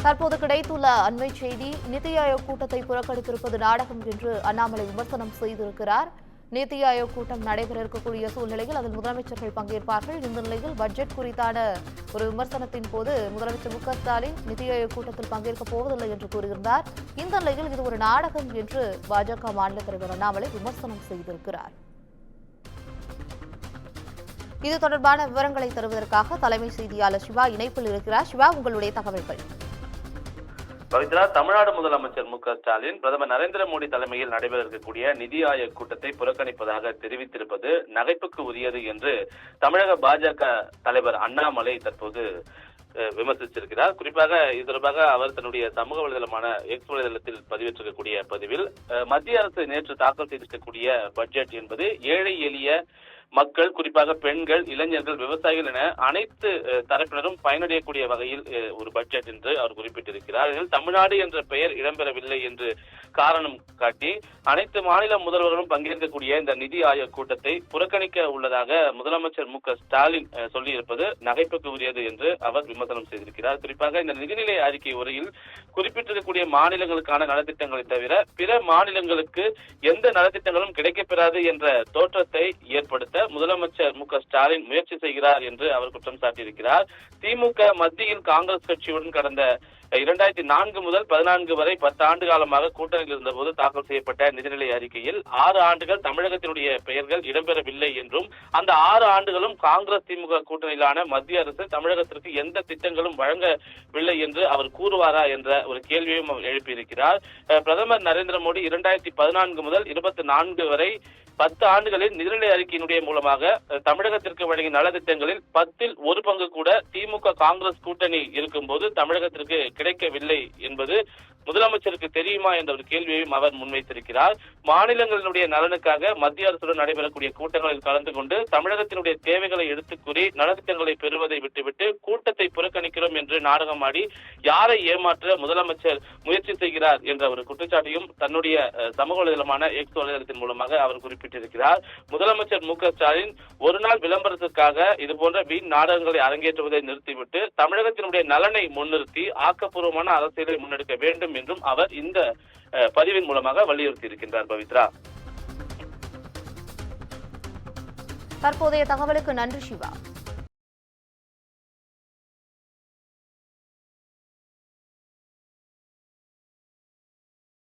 தற்போது கிடைத்துள்ள அண்மை செய்தி, நிதி ஆயோக் கூட்டத்தை புறக்கணித்திருப்பது நாடகம் என்று அண்ணாமலை விமர்சனம் செய்திருக்கிறார். நிதி ஆயோக் கூட்டம் நடைபெற இருக்கக்கூடிய சூழ்நிலையில் அதில் முதலமைச்சர்கள் பங்கேற்பார்கள். இந்த நிலையில் பட்ஜெட் குறித்தான ஒரு விமர்சனத்தின் போது முதலமைச்சர் மு க ஸ்டாலின் நிதி ஆயோக் கூட்டத்தில் பங்கேற்கப் போவதில்லை என்று கூறியிருந்தார். இந்த நிலையில் இது ஒரு நாடகம் என்று பாஜக மாநில தலைவர் அண்ணாமலை விமர்சனம் செய்திருக்கிறார். இது தொடர்பான விவரங்களை தருவதற்காக தலைமை செய்தியாளர் சிவா இணைப்பில் இருக்கிறார். சிவா, உங்களுடைய தகவல்கள். பவித்ரா, தமிழ்நாடு முதலமைச்சர் மு க ஸ்டாலின் பிரதமர் நரேந்திர மோடி தலைமையில் நடைபெற இருக்கக்கூடிய நிதி ஆயோக் கூட்டத்தை புறக்கணிப்பதாக தெரிவித்திருப்பது நகைப்புக்கு உரியது என்று தமிழக பாஜக தலைவர் அண்ணாமலை தற்போது விமர்சிச்சிருக்கிறார். குறிப்பாக இது தொடர்பாக அவர் தன்னுடைய சமூக வலைதளமான எக்ஸ் வலைதளத்தில் பதிவேற்றிருக்கக்கூடிய பதிவில், மத்திய அரசு நேற்று தாக்கல் செய்திருக்கக்கூடிய பட்ஜெட் என்பது ஏழை எளிய மக்கள், குறிப்பாக பெண்கள், இளைஞர்கள், விவசாயிகள் என அனைத்து தரப்பினரும் பயனடையக்கூடிய வகையில் ஒரு பட்ஜெட் என்று அவர் குறிப்பிட்டிருக்கிறார். இதில் தமிழ்நாடு என்ற பெயர் இடம்பெறவில்லை என்று காரணம் காட்டி அனைத்து மாநில முதல்வர்களும் பங்கேற்கக்கூடிய இந்த நிதி ஆயோக் கூட்டத்தை புறக்கணிக்க உள்ளதாக முதலமைச்சர் மு க ஸ்டாலின் சொல்லியிருப்பது நகைப்புக்கு உரியது என்று அவர் விமர்சனம் செய்திருக்கிறார். குறிப்பாக இந்த நிதிநிலை அறிக்கை உரையில் குறிப்பிட்டிருக்கக்கூடிய மாநிலங்களுக்கான நலத்திட்டங்களை தவிர பிற மாநிலங்களுக்கு எந்த நலத்திட்டங்களும் கிடைக்கப்பெறாது என்ற தோற்றத்தை ஏற்படுத்த முதலமைச்சர் மு க ஸ்டாலின் முயற்சி செய்கிறார் என்று அவர் குற்றம் சாட்டியிருக்கிறார். திமுக மத்தியில் காங்கிரஸ் கட்சியுடன் கடந்த 2004 முதல் 14 வரை 10 ஆண்டு காலமாக கூட்டணியில் இருந்தபோது தாக்கல் செய்யப்பட்ட நிதிநிலை அறிக்கையில் 6 ஆண்டுகள் தமிழகத்தினுடைய பெயர்கள் இடம்பெறவில்லை என்றும், அந்த 6 ஆண்டுகளும் காங்கிரஸ் திமுக கூட்டணியிலான மத்திய அரசு தமிழகத்திற்கு எந்த திட்டங்களும் வழங்கவில்லை என்று அவர் கூறுவாரா என்ற ஒரு கேள்வியும் அவர் எழுப்பியிருக்கிறார். பிரதமர் நரேந்திர மோடி 2014 முதல் 24 வரை 10 ஆண்டுகளில் நிதிநிலை அறிக்கையினுடைய மூலமாக தமிழகத்திற்கு வழங்கிய நலத்திட்டங்களில் 10ல் 1 பங்கு கூட திமுக காங்கிரஸ் கூட்டணி இருக்கும்போது தமிழகத்திற்கு கிடைக்கவில்லை என்பது முதலமைச்சருக்கு தெரியுமா என்ற ஒரு கேள்வியையும் அவர் முன்வைத்திருக்கிறார். மாநிலங்களினுடைய நலனுக்காக மத்திய அரசுடன் நடைபெறக்கூடிய கூட்டங்களில் கலந்து கொண்டு தமிழகத்தினுடைய தேவைகளை எடுத்துக் கூறி நலத்திட்டங்களை பெறுவதை விட்டுவிட்டு கூட்டத்தை புறக்கணிக்கிறோம் என்று நாடகமாடி யாரை ஏமாற்ற முதலமைச்சர் முயற்சி செய்கிறார் என்ற ஒரு குற்றச்சாட்டையும் தன்னுடைய சமூக வலைதளமான எக்ஸ் வலைதளத்தின் மூலமாக அவர் குறிப்பிட்டிருக்கிறார். முதலமைச்சர் மு க ஸ்டாலின் ஒரு நாள் விளம்பரத்திற்காக இதுபோன்ற வீண் நாடகங்களை அரங்கேற்றுவதை நிறுத்திவிட்டு தமிழகத்தினுடைய நலனை முன்னிறுத்தி ஆக்கப்பூர்வமான அரசியலை முன்னெடுக்க வேண்டும் என்றும் அவர் இந்த பதிவின் மூலமாக வலியுறுத்தி இருக்கின்றார். பவித்ரா, தற்போதைய தகவலுக்கு நன்றி சிவா.